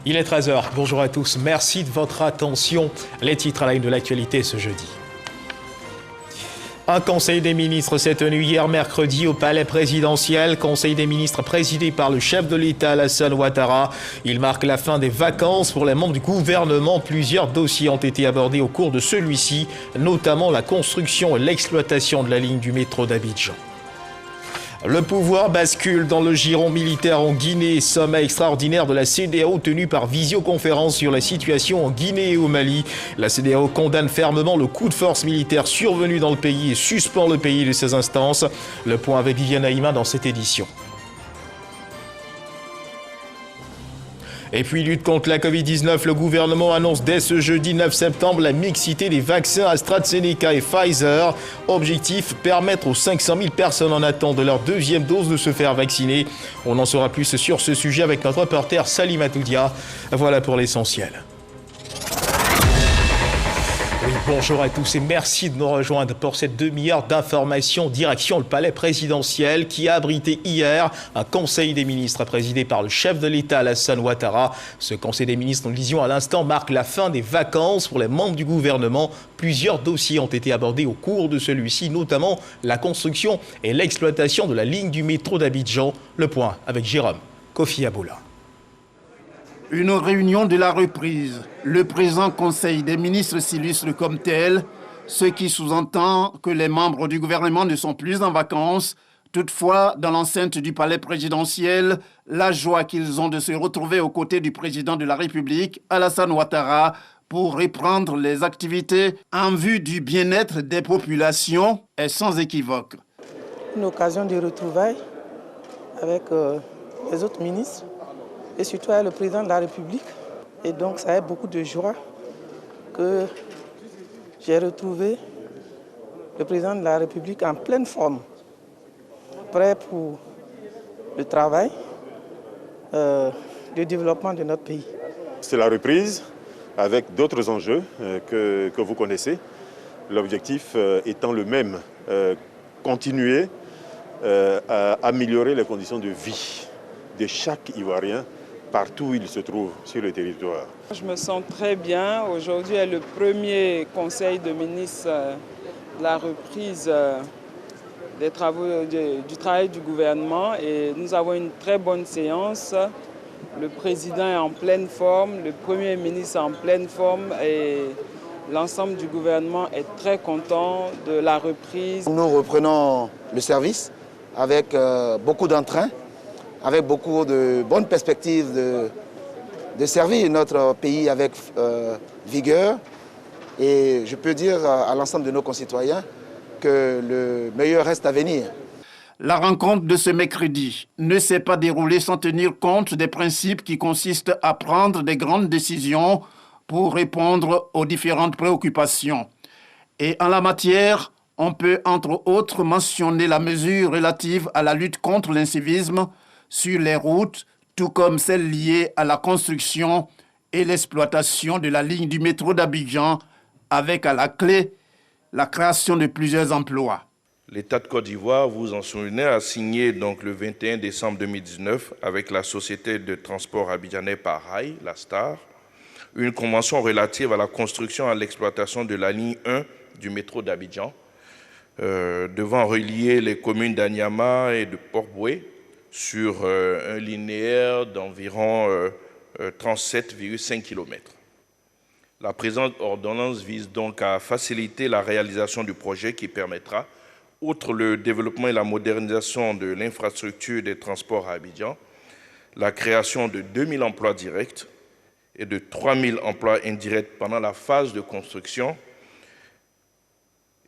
Il est 13h. Bonjour à tous. Merci de votre attention. Les titres à la une de l'actualité ce jeudi. Un conseil des ministres s'est tenu hier mercredi au palais présidentiel. Conseil des ministres présidé par le chef de l'État Alassane Ouattara. Il marque la fin des vacances pour les membres du gouvernement. Plusieurs dossiers ont été abordés au cours de celui-ci, notamment la construction et l'exploitation de la ligne du métro d'Abidjan. Le pouvoir bascule dans le giron militaire en Guinée. Sommet extraordinaire de la CEDEAO tenu par visioconférence sur la situation en Guinée et au Mali. La CEDEAO condamne fermement le coup de force militaire survenu dans le pays et suspend le pays de ses instances. Le point avec Viviane Haïma dans cette édition. Et puis, lutte contre la Covid-19, le gouvernement annonce dès ce jeudi 9 septembre la mixité des vaccins AstraZeneca et Pfizer. Objectif, permettre aux 500 000 personnes en attente de leur deuxième dose de se faire vacciner. On en saura plus sur ce sujet avec notre reporter Salim Atoudia. Voilà pour l'essentiel. Oui, bonjour à tous et merci de nous rejoindre pour cette demi-heure d'information. Direction le palais présidentiel qui a abrité hier un conseil des ministres présidé par le chef de l'État Alassane Ouattara. Ce conseil des ministres, nous le disions à l'instant, marque la fin des vacances pour les membres du gouvernement. Plusieurs dossiers ont été abordés au cours de celui-ci, notamment la construction et l'exploitation de la ligne du métro d'Abidjan. Le point avec Jérôme Kofi Aboula. Une réunion de la reprise. Le présent Conseil des ministres s'illustre comme tel, ce qui sous-entend que les membres du gouvernement ne sont plus en vacances. Toutefois, dans l'enceinte du palais présidentiel, la joie qu'ils ont de se retrouver aux côtés du président de la République, Alassane Ouattara, pour reprendre les activités en vue du bien-être des populations est sans équivoque. Une occasion de retrouvailles avec les autres ministres et surtout avec le président de la République. Et donc ça a beaucoup de joie que j'ai retrouvé le président de la République en pleine forme, prêt pour le travail, le développement de notre pays. C'est la reprise avec d'autres enjeux que vous connaissez. L'objectif étant le même, continuer à améliorer les conditions de vie de chaque Ivoirien partout où il se trouve sur le territoire. Je me sens très bien. Aujourd'hui est le premier conseil de ministres de la reprise des travaux, du travail du gouvernement et nous avons une très bonne séance. Le président est en pleine forme, le premier ministre est en pleine forme et l'ensemble du gouvernement est très content de la reprise. Nous reprenons le service avec beaucoup d'entrain, avec beaucoup de bonnes perspectives de servir notre pays avec vigueur. Et je peux dire à l'ensemble de nos concitoyens que le meilleur reste à venir. La rencontre de ce mercredi ne s'est pas déroulée sans tenir compte des principes qui consistent à prendre des grandes décisions pour répondre aux différentes préoccupations. Et en la matière, on peut entre autres mentionner la mesure relative à la lutte contre l'incivisme sur les routes, tout comme celle liée à la construction et l'exploitation de la ligne du métro d'Abidjan, avec à la clé la création de plusieurs emplois. L'État de Côte d'Ivoire, vous en souvenez, a signé donc le 21 décembre 2019 avec la société de transport abidjanais par rail, la STAR, une convention relative à la construction et à l'exploitation de la ligne 1 du métro d'Abidjan, devant relier les communes d'Anyama et de Port-Boué sur un linéaire d'environ 37,5 km. La présente ordonnance vise donc à faciliter la réalisation du projet qui permettra, outre le développement et la modernisation de l'infrastructure des transports à Abidjan, la création de 2000 emplois directs et de 3000 emplois indirects pendant la phase de construction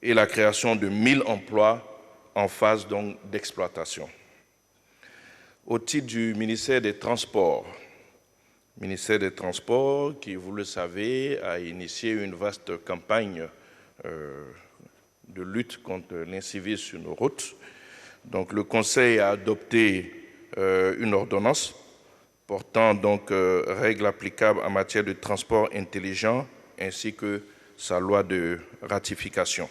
et la création de 1000 emplois en phase d'exploitation. Au titre du ministère des Transports qui, vous le savez, a initié une vaste campagne de lutte contre l'incivisme sur nos routes. Donc, le Conseil a adopté une ordonnance portant donc règles applicables en matière de transport intelligent ainsi que sa loi de ratification.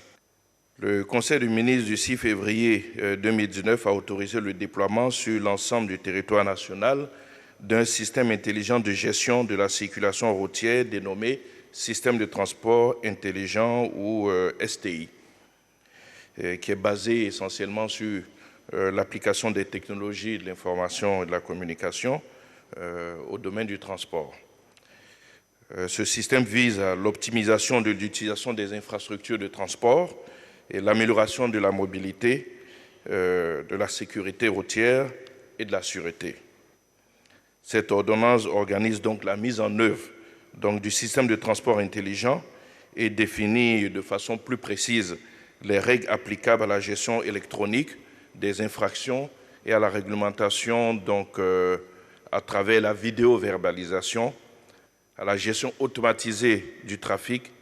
Le Conseil des ministres du 6 février 2019 a autorisé le déploiement sur l'ensemble du territoire national d'un système intelligent de gestion de la circulation routière dénommé Système de transport intelligent ou STI, qui est basé essentiellement sur l'application des technologies de l'information et de la communication au domaine du transport. Ce système vise à l'optimisation de l'utilisation des infrastructures de transport et l'amélioration de la mobilité, de la sécurité routière et de la sûreté. Cette ordonnance organise donc la mise en œuvre du système de transport intelligent et définit de façon plus précise les règles applicables à la gestion électronique des infractions et à la réglementation à travers la vidéo-verbalisation, à la gestion automatisée du trafic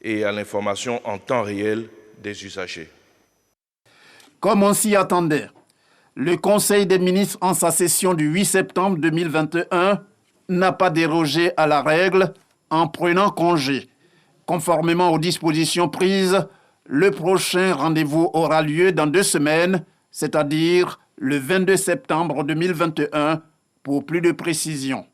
et à l'information en temps réel des usagers. Comme on s'y attendait, le Conseil des ministres en sa session du 8 septembre 2021 n'a pas dérogé à la règle en prenant congé. Conformément aux dispositions prises, le prochain rendez-vous aura lieu dans 2 semaines, c'est-à-dire le 22 septembre 2021, pour plus de précision.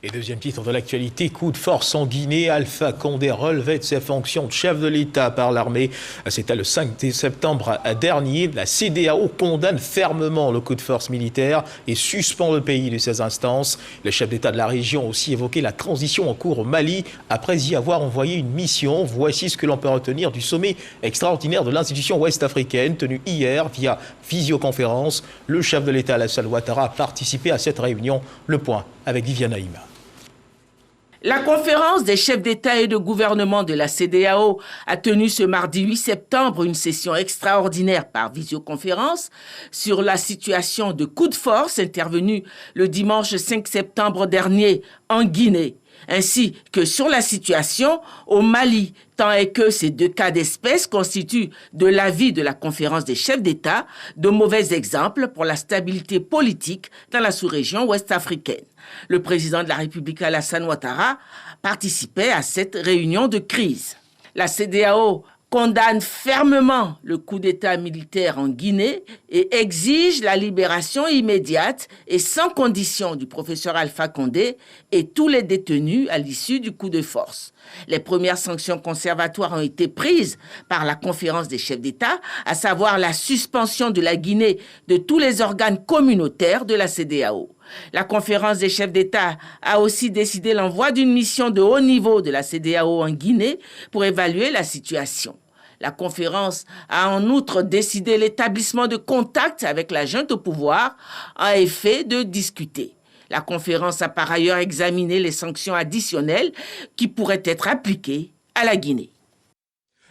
Et deuxième titre de l'actualité, coup de force en Guinée. Alpha Condé relevait de ses fonctions de chef de l'État par l'armée. C'était le 5 septembre dernier. La CEDEAO condamne fermement le coup de force militaire et suspend le pays de ses instances. Le chef d'État de la région a aussi évoqué la transition en cours au Mali après y avoir envoyé une mission. Voici ce que l'on peut retenir du sommet extraordinaire de l'institution ouest-africaine tenu hier via visioconférence. Le chef de l'État, Alassane Ouattara, a participé à cette réunion. Le point avec Viviane Haïma. La conférence des chefs d'État et de gouvernement de la CEDEAO a tenu ce mardi 8 septembre une session extraordinaire par visioconférence sur la situation de coup de force intervenue le dimanche 5 septembre dernier en Guinée, ainsi que sur la situation au Mali, tant est que ces 2 cas d'espèce constituent, de l'avis de la conférence des chefs d'État, de mauvais exemples pour la stabilité politique dans la sous-région ouest-africaine. Le président de la République, Alassane Ouattara, participait à cette réunion de crise. La CEDEAO condamne fermement le coup d'État militaire en Guinée et exige la libération immédiate et sans condition du professeur Alpha Condé et tous les détenus à l'issue du coup de force. Les premières sanctions conservatoires ont été prises par la conférence des chefs d'État, à savoir la suspension de la Guinée de tous les organes communautaires de la CEDEAO. La conférence des chefs d'État a aussi décidé l'envoi d'une mission de haut niveau de la CEDEAO en Guinée pour évaluer la situation. La conférence a en outre décidé l'établissement de contacts avec la junte au pouvoir à effet de discuter. La conférence a par ailleurs examiné les sanctions additionnelles qui pourraient être appliquées à la Guinée.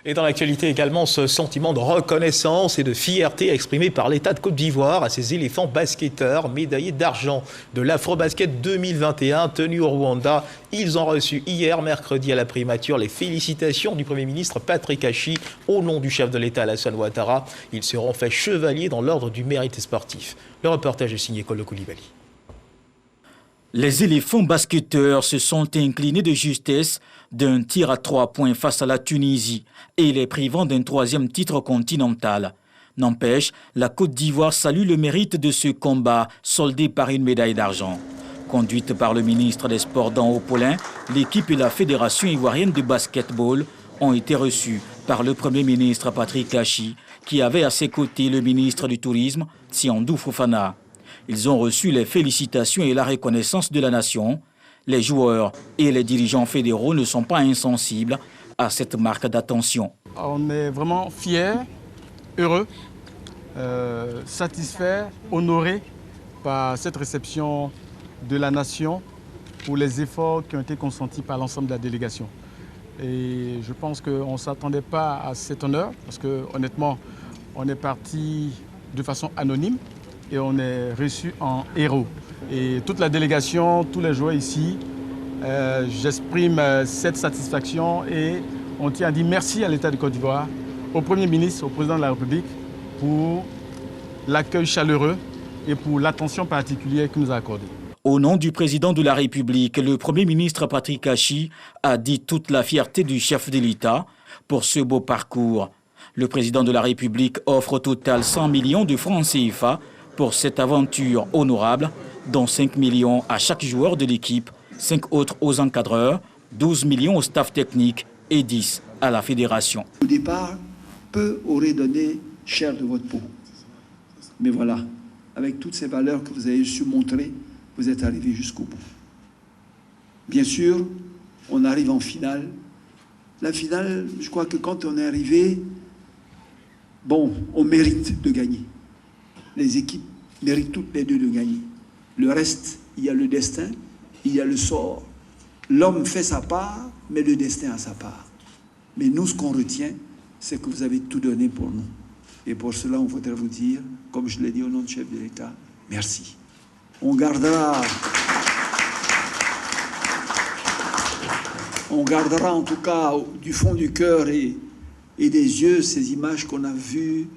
Et dans l'actualité également, ce sentiment de reconnaissance et de fierté exprimé par l'État de Côte d'Ivoire à ses éléphants basketteurs médaillés d'argent de l'Afrobasket 2021 tenu au Rwanda. Ils ont reçu hier, mercredi, à la primature, les félicitations du Premier ministre Patrick Achi au nom du chef de l'État Alassane Ouattara. Ils seront faits chevaliers dans l'ordre du mérite sportif. Le reportage est signé Kolo Koulibaly. Les éléphants basketteurs se sont inclinés de justesse d'un tir à 3 points face à la Tunisie et les privant d'un 3e titre continental. N'empêche, la Côte d'Ivoire salue le mérite de ce combat, soldé par une médaille d'argent. Conduite par le ministre des Sports Dan Opoulin, l'équipe et la Fédération ivoirienne de basketball ont été reçues par le Premier ministre Patrick Achi, qui avait à ses côtés le ministre du Tourisme, Siandou Fofana. Ils ont reçu les félicitations et la reconnaissance de la nation. Les joueurs et les dirigeants fédéraux ne sont pas insensibles à cette marque d'attention. On est vraiment fiers, heureux, satisfaits, honorés par cette réception de la nation pour les efforts qui ont été consentis par l'ensemble de la délégation. Et je pense qu'on ne s'attendait pas à cet honneur parce que honnêtement, on est parti de façon anonyme et on est reçu en héros. Et toute la délégation, tous les joueurs ici, j'exprime cette satisfaction et on tient à dire merci à l'État de Côte d'Ivoire, au Premier ministre, au Président de la République pour l'accueil chaleureux et pour l'attention particulière qu'il nous a accordée. Au nom du Président de la République, le Premier ministre Patrick Achi a dit toute la fierté du chef de l'État pour ce beau parcours. Le Président de la République offre au total 100 millions de francs CFA pour cette aventure honorable, dont 5 millions à chaque joueur de l'équipe, 5 autres aux encadreurs, 12 millions au staff technique et 10 à la fédération. Au départ, peu auraient donné cher de votre peau. Mais voilà, avec toutes ces valeurs que vous avez su montrer, vous êtes arrivés jusqu'au bout. Bien sûr, on arrive en finale. La finale, je crois que quand on est arrivé, bon, on mérite de gagner. Les équipes méritent toutes les deux de gagner. Le reste, il y a le destin, il y a le sort. L'homme fait sa part, mais le destin a sa part. Mais nous, ce qu'on retient, c'est que vous avez tout donné pour nous. Et pour cela, on voudrait vous dire, comme je l'ai dit au nom du chef de l'État, merci. On gardera en tout cas du fond du cœur et des yeux ces images qu'on a vues,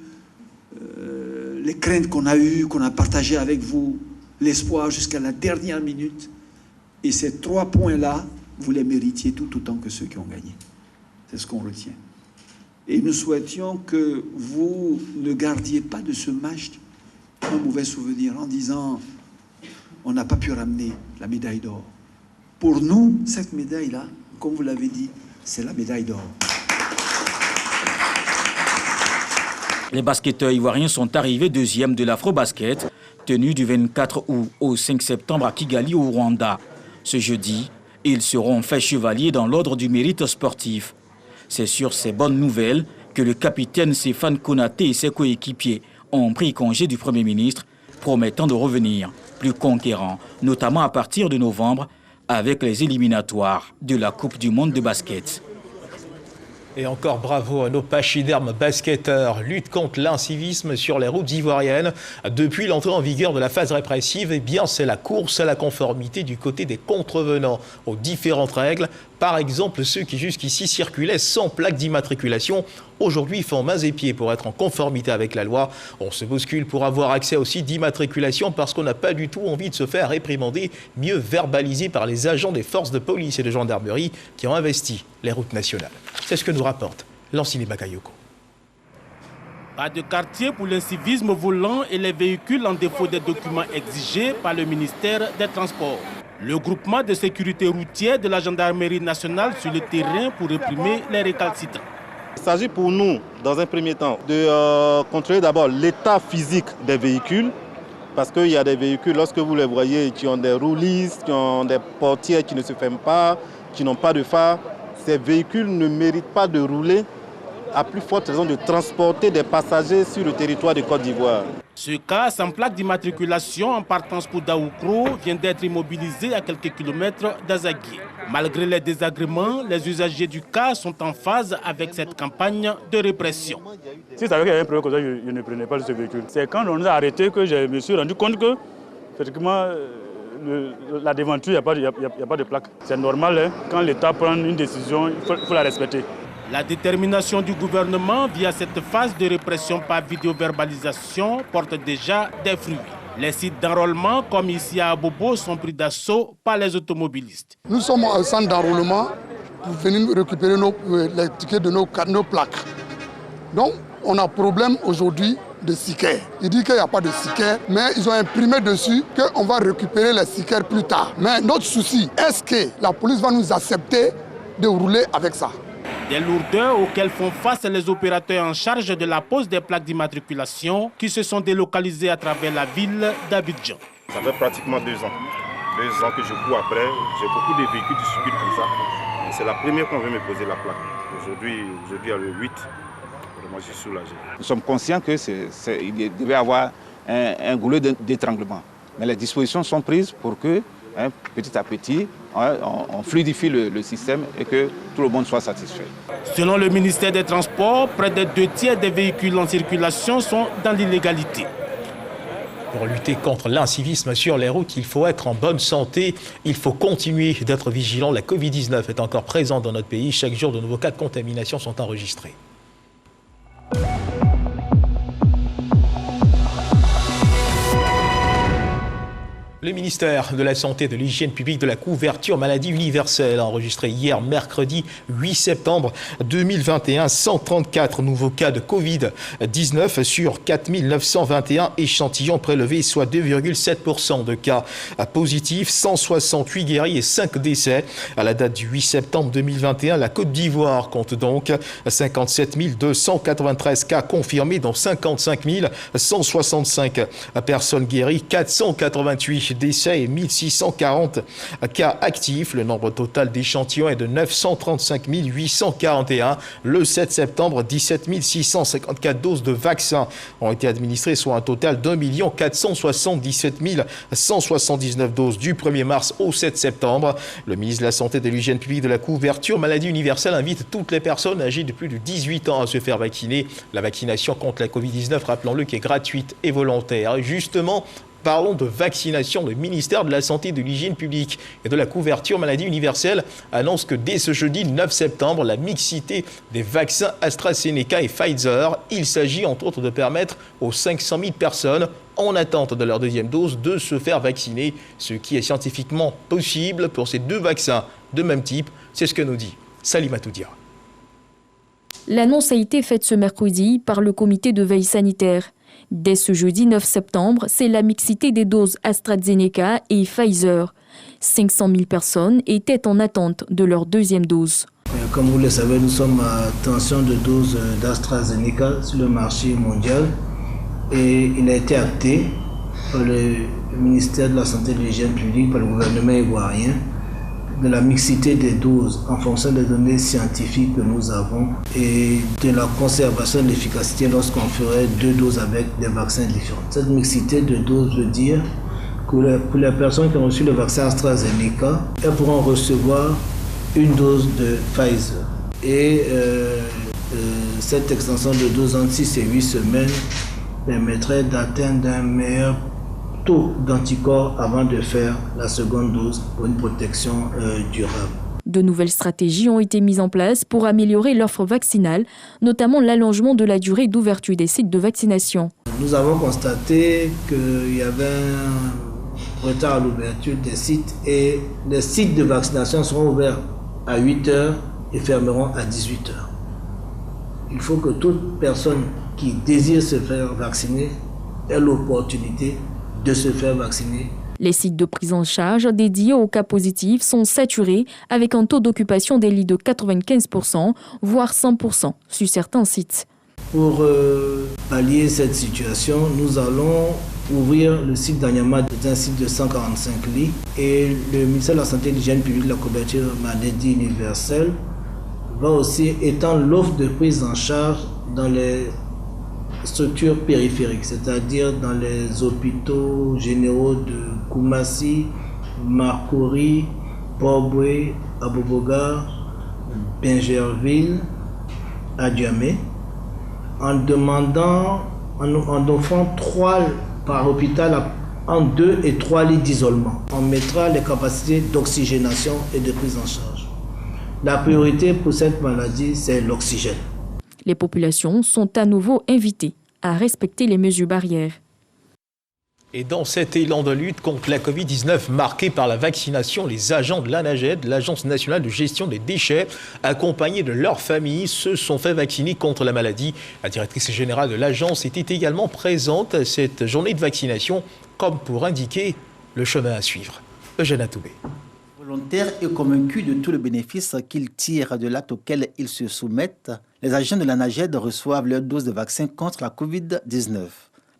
les craintes qu'on a eues, qu'on a partagées avec vous, l'espoir jusqu'à la dernière minute. Et ces 3 points-là, vous les méritiez tout autant que ceux qui ont gagné. C'est ce qu'on retient. Et nous souhaitions que vous ne gardiez pas de ce match un mauvais souvenir en disant « on n'a pas pu ramener la médaille d'or ». Pour nous, cette médaille-là, comme vous l'avez dit, c'est la médaille d'or. Les basketteurs ivoiriens sont arrivés deuxièmes de l'Afro-Basket, tenu du 24 août au 5 septembre à Kigali, au Rwanda. Ce jeudi, ils seront faits chevaliers dans l'ordre du mérite sportif. C'est sur ces bonnes nouvelles que le capitaine Stéphane Konaté et ses coéquipiers ont pris congé du Premier ministre, promettant de revenir plus conquérants, notamment à partir de novembre, avec les éliminatoires de la Coupe du monde de basket. Et encore bravo à nos pachydermes basketteurs. Lutte contre l'incivisme sur les routes ivoiriennes. Depuis l'entrée en vigueur de la phase répressive, eh bien, c'est la course à la conformité du côté des contrevenants aux différentes règles. Par exemple, ceux qui jusqu'ici circulaient sans plaque d'immatriculation, aujourd'hui font mains et pieds pour être en conformité avec la loi. On se bouscule pour avoir accès au site d'immatriculation parce qu'on n'a pas du tout envie de se faire réprimander, mieux verbalisé par les agents des forces de police et de gendarmerie qui ont investi les routes nationales. C'est ce que nous rapporte Lancini Bakayoko. Pas de quartier pour l'incivisme volant et les véhicules en défaut des documents exigés par le ministère des Transports. Le groupement de sécurité routière de la gendarmerie nationale sur le terrain pour réprimer les récalcitrants. Il s'agit pour nous, dans un premier temps, de contrôler d'abord l'état physique des véhicules. Parce qu'il y a des véhicules, lorsque vous les voyez, qui ont des roues lisses, qui ont des portières qui ne se ferment pas, qui n'ont pas de phare. Ces véhicules ne méritent pas de rouler, à plus forte raison de transporter des passagers sur le territoire de Côte d'Ivoire. Ce cas sans plaque d'immatriculation en partance pour Daoukro vient d'être immobilisé à quelques kilomètres d'Azaguié. Malgré les désagréments, les usagers du cas sont en phase avec cette campagne de répression. Si ça avait un problème comme ça, je ne prenais pas ce véhicule. C'est quand on nous a arrêtés que je me suis rendu compte que, effectivement, la déventure, il n'y a pas de plaque. C'est normal, hein, quand l'État prend une décision, il faut la respecter. La détermination du gouvernement via cette phase de répression par vidéoverbalisation porte déjà des fruits. Les sites d'enrôlement, comme ici à Abobo, sont pris d'assaut par les automobilistes. Nous sommes au centre d'enrôlement pour venir récupérer les tickets de nos plaques. Donc, on a problème aujourd'hui de stickers. Ils disent qu'il n'y a pas de stickers, mais ils ont imprimé dessus qu'on va récupérer les stickers plus tard. Mais notre souci, est-ce que la police va nous accepter de rouler avec ça? Des lourdeurs auxquelles font face les opérateurs en charge de la pose des plaques d'immatriculation qui se sont délocalisés à travers la ville d'Abidjan. Ça fait pratiquement 2 ans. 2 ans que je cours après. J'ai beaucoup de véhicules qui circulent comme ça. C'est la première qu'on veut me poser la plaque. Aujourd'hui, à le 8. Moi, je suis soulagé. Nous sommes conscients qu'il devait y avoir un goulot d'étranglement. Mais les dispositions sont prises pour que, petit à petit, on fluidifie le système et que tout le monde soit satisfait. Selon le ministère des Transports, près de 2/3 des véhicules en circulation sont dans l'illégalité. Pour lutter contre l'incivisme sur les routes, il faut être en bonne santé. Il faut continuer d'être vigilant. La Covid-19 est encore présente dans notre pays. Chaque jour, de nouveaux cas de contamination sont enregistrés. Le ministère de la Santé et de l'Hygiène publique de la couverture maladie universelle a enregistré hier, mercredi 8 septembre 2021, 134 nouveaux cas de Covid-19 sur 4 921 échantillons prélevés, soit 2,7% de cas positifs, 168 guéris et 5 décès. À la date du 8 septembre 2021, la Côte d'Ivoire compte donc 57 293 cas confirmés, dont 55 165 personnes guéries, 488 décès et 1640 cas actifs. Le nombre total d'échantillons est de 935 841. Le 7 septembre, 17 654 doses de vaccins ont été administrées, soit un total d'1 477 179 doses du 1er mars au 7 septembre. Le ministre de la Santé et de l'Hygiène publique de la couverture maladie universelle invite toutes les personnes âgées de plus de 18 ans à se faire vacciner. La vaccination contre la Covid-19, rappelons-le, qui est gratuite et volontaire. Et justement, parlons de vaccination. Le ministère de la Santé, de l'Hygiène publique et de la couverture maladie universelle annonce que dès ce jeudi 9 septembre, la mixité des vaccins AstraZeneca et Pfizer, il s'agit entre autres de permettre aux 500 000 personnes en attente de leur deuxième dose de se faire vacciner, ce qui est scientifiquement possible pour ces deux vaccins de même type. C'est ce que nous dit Salima Toudia. L'annonce a été faite ce mercredi par le comité de veille sanitaire. Dès ce jeudi 9 septembre, c'est la mixité des doses AstraZeneca et Pfizer. 500 000 personnes étaient en attente de leur deuxième dose. Comme vous le savez, nous sommes à tension de doses d'AstraZeneca sur le marché mondial et il a été acté par le ministère de la Santé et de l'Hygiène publique, par le gouvernement ivoirien, de la mixité des doses en fonction des données scientifiques que nous avons et de la conservation de l'efficacité lorsqu'on ferait deux doses avec des vaccins différents. Cette mixité de doses veut dire que pour les personnes qui ont reçu le vaccin AstraZeneca, elles pourront recevoir une dose de Pfizer. Et cette extension de dose entre 6 et 8 semaines permettrait d'atteindre un meilleur taux d'anticorps avant de faire la seconde dose pour une protection durable. De nouvelles stratégies ont été mises en place pour améliorer l'offre vaccinale, notamment l'allongement de la durée d'ouverture des sites de vaccination. Nous avons constaté qu'il y avait un retard à l'ouverture des sites et les sites de vaccination seront ouverts à 8 h et fermeront à 18 h. Il faut que toute personne qui désire se faire vacciner ait l'opportunité de se faire vacciner. Les sites de prise en charge dédiés aux cas positifs sont saturés avec un taux d'occupation des lits de 95%, voire 100% sur certains sites. Pour pallier cette situation, nous allons ouvrir le site d'Anyama, un site de 145 lits, et le ministère de la Santé et de l'Hygiène publique de la couverture maladie universelle va aussi étendre l'offre de prise en charge dans les structures périphériques, c'est-à-dire dans les hôpitaux généraux de Koumassi, Marcory, Port-Boué, Abobogar, Bingerville, Adjamé, en offrant 3 par hôpital en 2 et 3 lits d'isolement. On mettra les capacités d'oxygénation et de prise en charge. La priorité pour cette maladie, c'est l'oxygène. Les populations sont à nouveau invitées à respecter les mesures barrières. Et dans cet élan de lutte contre la Covid-19 marqué par la vaccination, les agents de l'ANAGED, l'Agence nationale de gestion des déchets, accompagnés de leurs familles, se sont fait vacciner contre la maladie. La directrice générale de l'agence était également présente à cette journée de vaccination, comme pour indiquer le chemin à suivre. Eugène Atoubé. Volontaires et convaincus de tout le bénéfice qu'ils tirent de l'acte auquel ils se soumettent, les agents de l'ANAGED reçoivent leur dose de vaccin contre la Covid-19.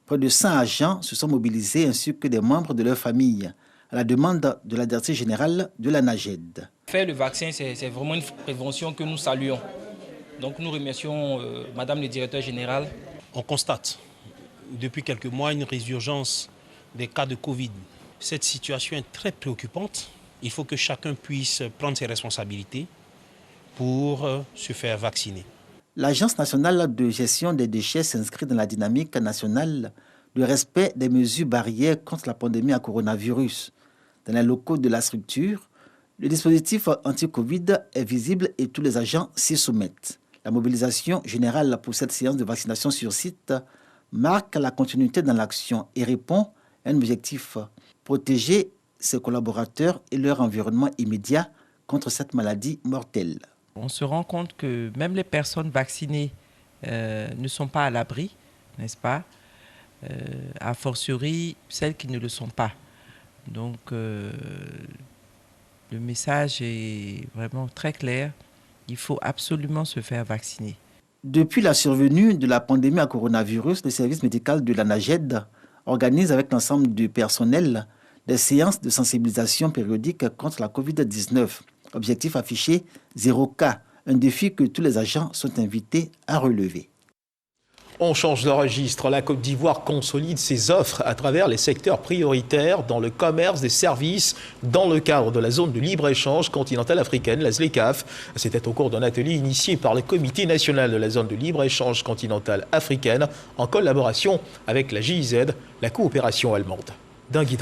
Près de 100 agents se sont mobilisés ainsi que des membres de leur famille à la demande de la directrice générale de l'ANAGED. Faire le vaccin, c'est vraiment une prévention que nous saluons. Donc nous remercions Madame le directeur général. On constate depuis quelques mois une résurgence des cas de Covid. Cette situation est très préoccupante. Il faut que chacun puisse prendre ses responsabilités pour se faire vacciner. L'Agence nationale de gestion des déchets s'inscrit dans la dynamique nationale de respect des mesures barrières contre la pandémie à coronavirus. Dans les locaux de la structure, le dispositif anti-Covid est visible et tous les agents s'y soumettent. La mobilisation générale pour cette séance de vaccination sur site marque la continuité dans l'action et répond à un objectif protéger ses collaborateurs et leur environnement immédiat contre cette maladie mortelle. On se rend compte que même les personnes vaccinées ne sont pas à l'abri, n'est-ce pas? A fortiori, celles qui ne le sont pas. Donc, le message est vraiment très clair. Il faut absolument se faire vacciner. Depuis la survenue de la pandémie à coronavirus, le service médical de l'ANAGED organise avec l'ensemble du personnel des séances de sensibilisation périodiques contre la COVID-19. Objectif affiché, 0 cas, un défi que tous les agents sont invités à relever. On change de registre. La Côte d'Ivoire consolide ses offres à travers les secteurs prioritaires dans le commerce, des services, dans le cadre de la zone de libre-échange continentale africaine, la ZLECAf. C'était au cours d'un atelier initié par le Comité national de la zone de libre-échange continentale africaine en collaboration avec la GIZ, la coopération allemande. Dingui.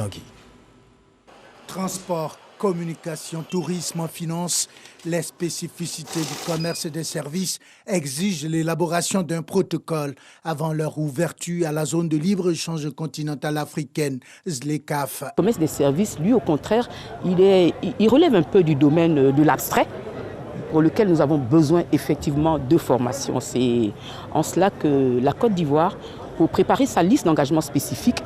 Transport, communication, tourisme, finance, les spécificités du commerce et des services exigent l'élaboration d'un protocole avant leur ouverture à la zone de libre-échange continentale africaine, ZLECAf. Le commerce des services, lui, au contraire, il relève un peu du domaine de l'abstrait, pour lequel nous avons besoin effectivement de formation. C'est en cela que la Côte d'Ivoire, pour préparer sa liste d'engagement spécifique,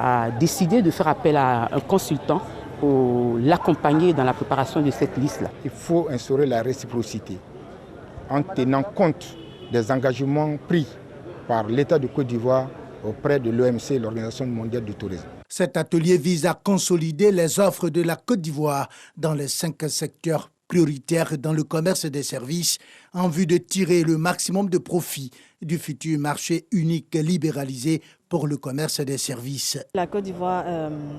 a décidé de faire appel à un consultant pour l'accompagner dans la préparation de cette liste-là. Il faut instaurer la réciprocité en tenant compte des engagements pris par l'État de Côte d'Ivoire auprès de l'OMC, l'Organisation mondiale du tourisme. Cet atelier vise à consolider les offres de la Côte d'Ivoire dans les 5 secteurs prioritaires dans le commerce et des services en vue de tirer le maximum de profit du futur marché unique libéralisé pour le commerce et des services. La Côte d'Ivoire,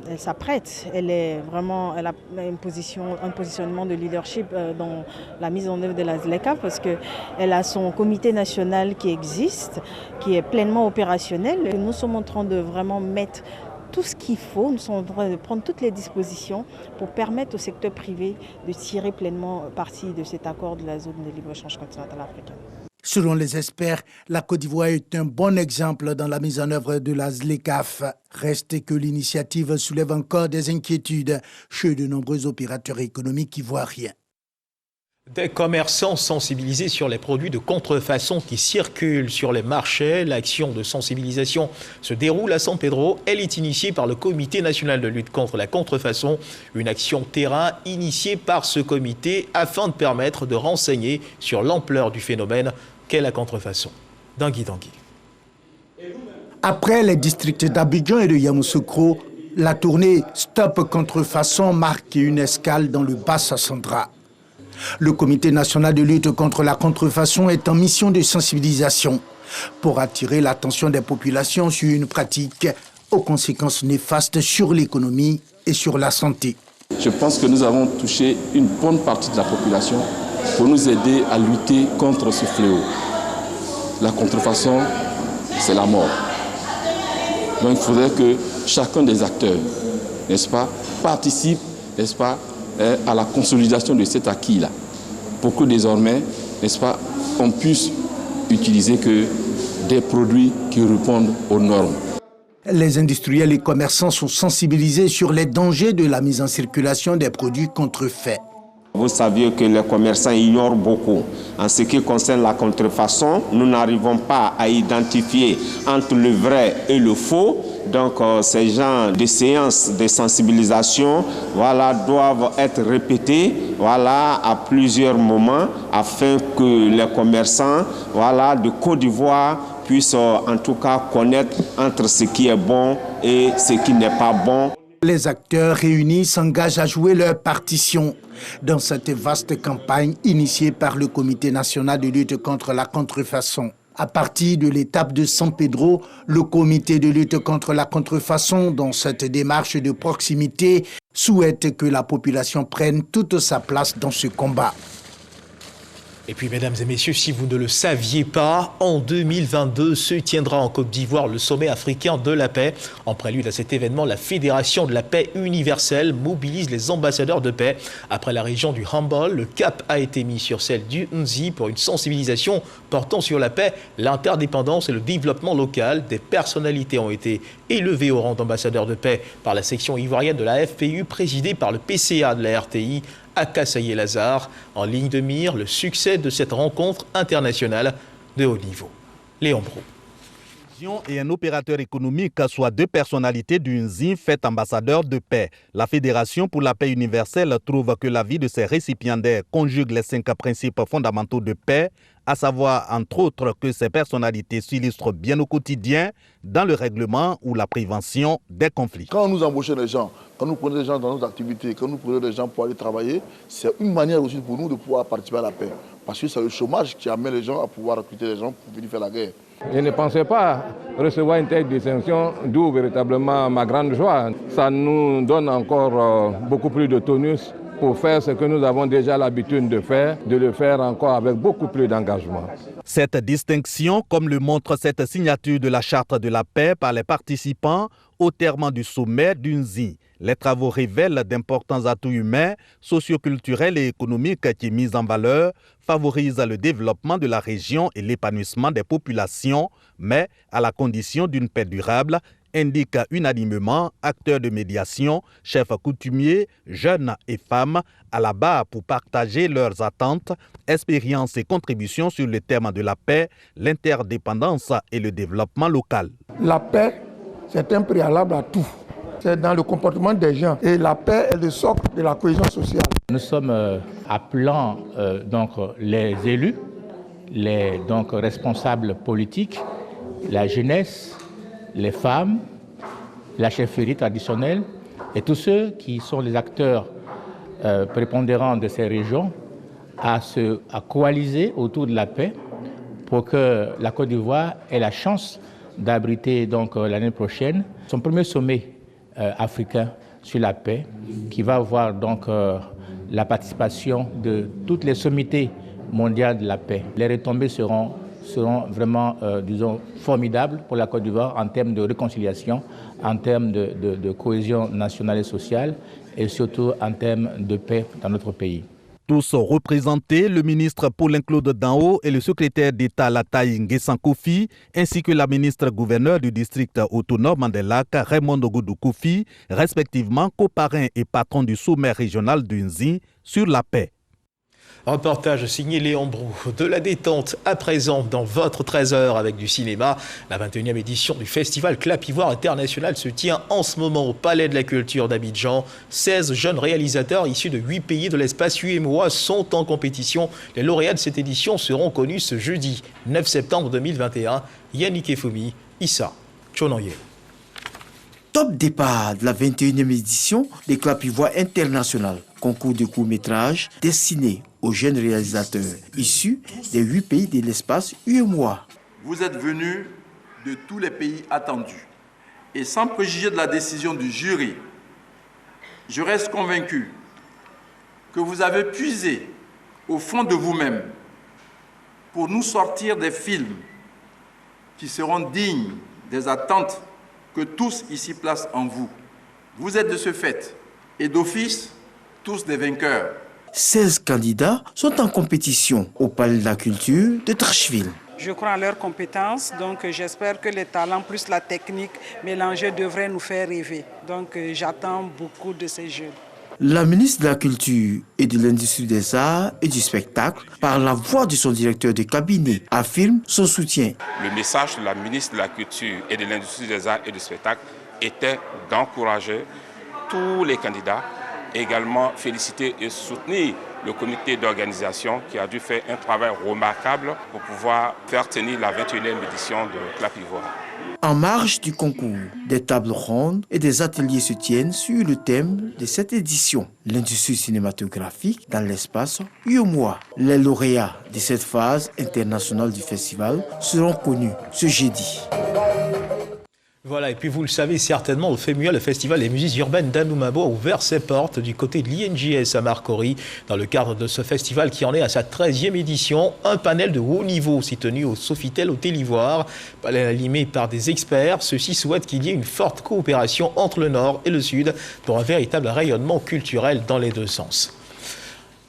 elle s'apprête, elle a un positionnement de leadership dans la mise en œuvre de la ZLECAf parce qu'elle a son comité national qui existe, qui est pleinement opérationnel. Nous sommes en train de vraiment mettre tout ce qu'il faut, nous sommes en train de prendre toutes les dispositions pour permettre au secteur privé de tirer pleinement parti de cet accord de la zone de libre-échange continentale africaine. Selon les experts, la Côte d'Ivoire est un bon exemple dans la mise en œuvre de la ZLECAf. Reste que l'initiative soulève encore des inquiétudes chez de nombreux opérateurs économiques ivoiriens. Des commerçants sensibilisés sur les produits de contrefaçon qui circulent sur les marchés. L'action de sensibilisation se déroule à San Pedro. Elle est initiée par le Comité national de lutte contre la contrefaçon. Une action terrain initiée par ce comité afin de permettre de renseigner sur l'ampleur du phénomène qu'est la contrefaçon. Dingui. Après les districts d'Abidjan et de Yamoussoukro, la tournée Stop Contrefaçon marque une escale dans le Bas-Sassandra. Le Comité national de lutte contre la contrefaçon est en mission de sensibilisation pour attirer l'attention des populations sur une pratique aux conséquences néfastes sur l'économie et sur la santé. Je pense que nous avons touché une bonne partie de la population pour nous aider à lutter contre ce fléau. La contrefaçon, c'est la mort. Donc il faudrait que chacun des acteurs, n'est-ce pas, participe, n'est-ce pas, à la consolidation de cet acquis-là, pour que désormais, n'est-ce pas, on puisse utiliser que des produits qui répondent aux normes. Les industriels et commerçants sont sensibilisés sur les dangers de la mise en circulation des produits contrefaits. Vous saviez que les commerçants ignorent beaucoup. En ce qui concerne la contrefaçon, nous n'arrivons pas à identifier entre le vrai et le faux. Donc ces genres de séances de sensibilisation doivent être répétées à plusieurs moments afin que les commerçants de Côte d'Ivoire puissent en tout cas connaître entre ce qui est bon et ce qui n'est pas bon. Les acteurs réunis s'engagent à jouer leur partition dans cette vaste campagne initiée par le Comité national de lutte contre la contrefaçon. À partir de l'étape de San Pedro, le Comité de lutte contre la contrefaçon, dans cette démarche de proximité, souhaite que la population prenne toute sa place dans ce combat. Et puis, mesdames et messieurs, si vous ne le saviez pas, en 2022 se tiendra en Côte d'Ivoire le sommet africain de la paix. En prélude à cet événement, la Fédération de la paix universelle mobilise les ambassadeurs de paix. Après la région du Hambol, le cap a été mis sur celle du Nzi pour une sensibilisation portant sur la paix, l'interdépendance et le développement local. Des personnalités ont été élevées au rang d'ambassadeurs de paix par la section ivoirienne de la FPU, présidée par le PCA de la RTI, Akasaye Lazare. En ligne de mire, le succès de cette rencontre internationale de haut niveau. Léon Brou. Et un opérateur économique, soit deux personnalités du Nzi, fait ambassadeur de paix. La Fédération pour la paix universelle trouve que la vie de ses récipiendaires conjugue les 5 principes fondamentaux de paix, à savoir entre autres que ces personnalités s'illustrent bien au quotidien dans le règlement ou la prévention des conflits. Quand nous embauchons les gens, quand nous prenons des gens dans nos activités, quand nous prenons des gens pour aller travailler, c'est une manière aussi pour nous de pouvoir participer à la paix. Parce que c'est le chômage qui amène les gens à pouvoir recruter les gens pour venir faire la guerre. Je ne pensais pas recevoir une telle distinction, d'où véritablement ma grande joie. Ça nous donne encore beaucoup plus de tonus pour faire ce que nous avons déjà l'habitude de faire, de le faire encore avec beaucoup plus d'engagement. Cette distinction, comme le montre cette signature de la Charte de la paix par les participants au terme du sommet du Nzi. Les travaux révèlent d'importants atouts humains, socioculturels et économiques qui, mis en valeur, favorisent le développement de la région et l'épanouissement des populations, mais à la condition d'une paix durable, indiquent unanimement acteurs de médiation, chefs coutumiers, jeunes et femmes, à la barre pour partager leurs attentes, expériences et contributions sur le thème de la paix, l'interdépendance et le développement local. La paix, c'est un préalable à tout. C'est dans le comportement des gens. Et la paix est le socle de la cohésion sociale. Nous sommes appelant donc les élus, les responsables politiques, la jeunesse, les femmes, la chefferie traditionnelle et tous ceux qui sont les acteurs prépondérants de ces régions à coaliser autour de la paix pour que la Côte d'Ivoire ait la chance d'abriter l'année prochaine son premier sommet africain sur la paix qui va avoir la participation de toutes les sommités mondiales de la paix. Les retombées seront vraiment, formidables pour la Côte d'Ivoire en termes de réconciliation, en termes de cohésion nationale et sociale et surtout en termes de paix dans notre pays. Tous ont représenté le ministre Paulin-Claude Danho et le secrétaire d'État Lataï Nguessan Kofi, ainsi que la ministre gouverneur du district autonome des Lacs, Raymond Ogoudou Kofi, respectivement coparrain et patron du sommet régional du Nzi sur la paix. Reportage signé Léon Brou. De la détente à présent dans votre 13h avec du cinéma. La 21e édition du festival Clap Ivoire International se tient en ce moment au Palais de la Culture d'Abidjan. 16 jeunes réalisateurs issus de 8 pays de l'espace UEMOA sont en compétition. Les lauréats de cette édition seront connus ce jeudi 9 septembre 2021. Yannick Effoumi, Issa Chonoye. Top départ de la 21e édition des Clap Ivoire International, concours de court-métrage destiné aux jeunes réalisateurs issus des 8 pays de l'espace UEMOA. Vous êtes venus de tous les pays attendus. Et sans préjuger de la décision du jury, je reste convaincu que vous avez puisé au fond de vous-même pour nous sortir des films qui seront dignes des attentes que tous ici placent en vous. Vous êtes de ce fait, et d'office, tous des vainqueurs. 16 candidats sont en compétition au Palais de la Culture de Trashville. Je crois en leurs compétences, donc j'espère que les talents plus la technique mélangée devraient nous faire rêver. Donc j'attends beaucoup de ces jeunes. La ministre de la Culture et de l'Industrie des Arts et du Spectacle, par la voix de son directeur de cabinet, affirme son soutien. Le message de la ministre de la Culture et de l'Industrie des Arts et du Spectacle était d'encourager tous les candidats, également féliciter et soutenir le comité d'organisation qui a dû faire un travail remarquable pour pouvoir faire tenir la 21e édition de Clap Ivoire. En marge du concours, des tables rondes et des ateliers se tiennent sur le thème de cette édition, l'industrie cinématographique dans l'espace UEMOA. Les lauréats de cette phase internationale du festival seront connus ce jeudi. Voilà, et puis vous le savez certainement, au FEMUA, le Festival des musiques urbaines d'Anoumabo a ouvert ses portes du côté de l'INJS à Marcory. Dans le cadre de ce festival qui en est à sa 13e édition, un panel de haut niveau s'est tenu au Sofitel Hôtel Ivoire. Panel animé par des experts, ceux-ci souhaitent qu'il y ait une forte coopération entre le Nord et le Sud pour un véritable rayonnement culturel dans les deux sens.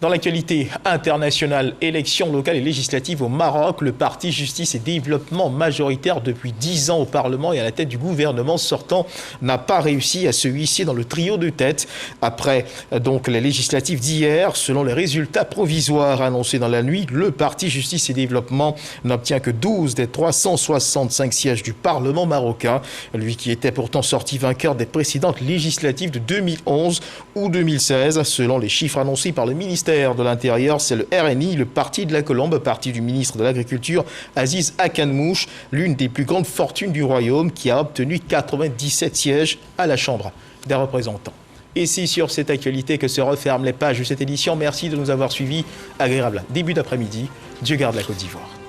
Dans l'actualité internationale, élections locales et législatives au Maroc, le parti Justice et Développement, majoritaire depuis 10 ans au Parlement et à la tête du gouvernement sortant, n'a pas réussi à se hisser dans le trio de tête. Après donc les législatives d'hier, selon les résultats provisoires annoncés dans la nuit, le parti Justice et Développement n'obtient que 12 des 365 sièges du Parlement marocain. Lui qui était pourtant sorti vainqueur des précédentes législatives de 2011 ou 2016, selon les chiffres annoncés par le ministère de l'Intérieur, c'est le RNI, le parti de la Colombe, parti du ministre de l'Agriculture, Aziz Akanmouche, l'une des plus grandes fortunes du royaume, qui a obtenu 97 sièges à la Chambre des représentants. Et c'est sur cette actualité que se referment les pages de cette édition. Merci de nous avoir suivis. Agréable début d'après-midi. Dieu garde la Côte d'Ivoire.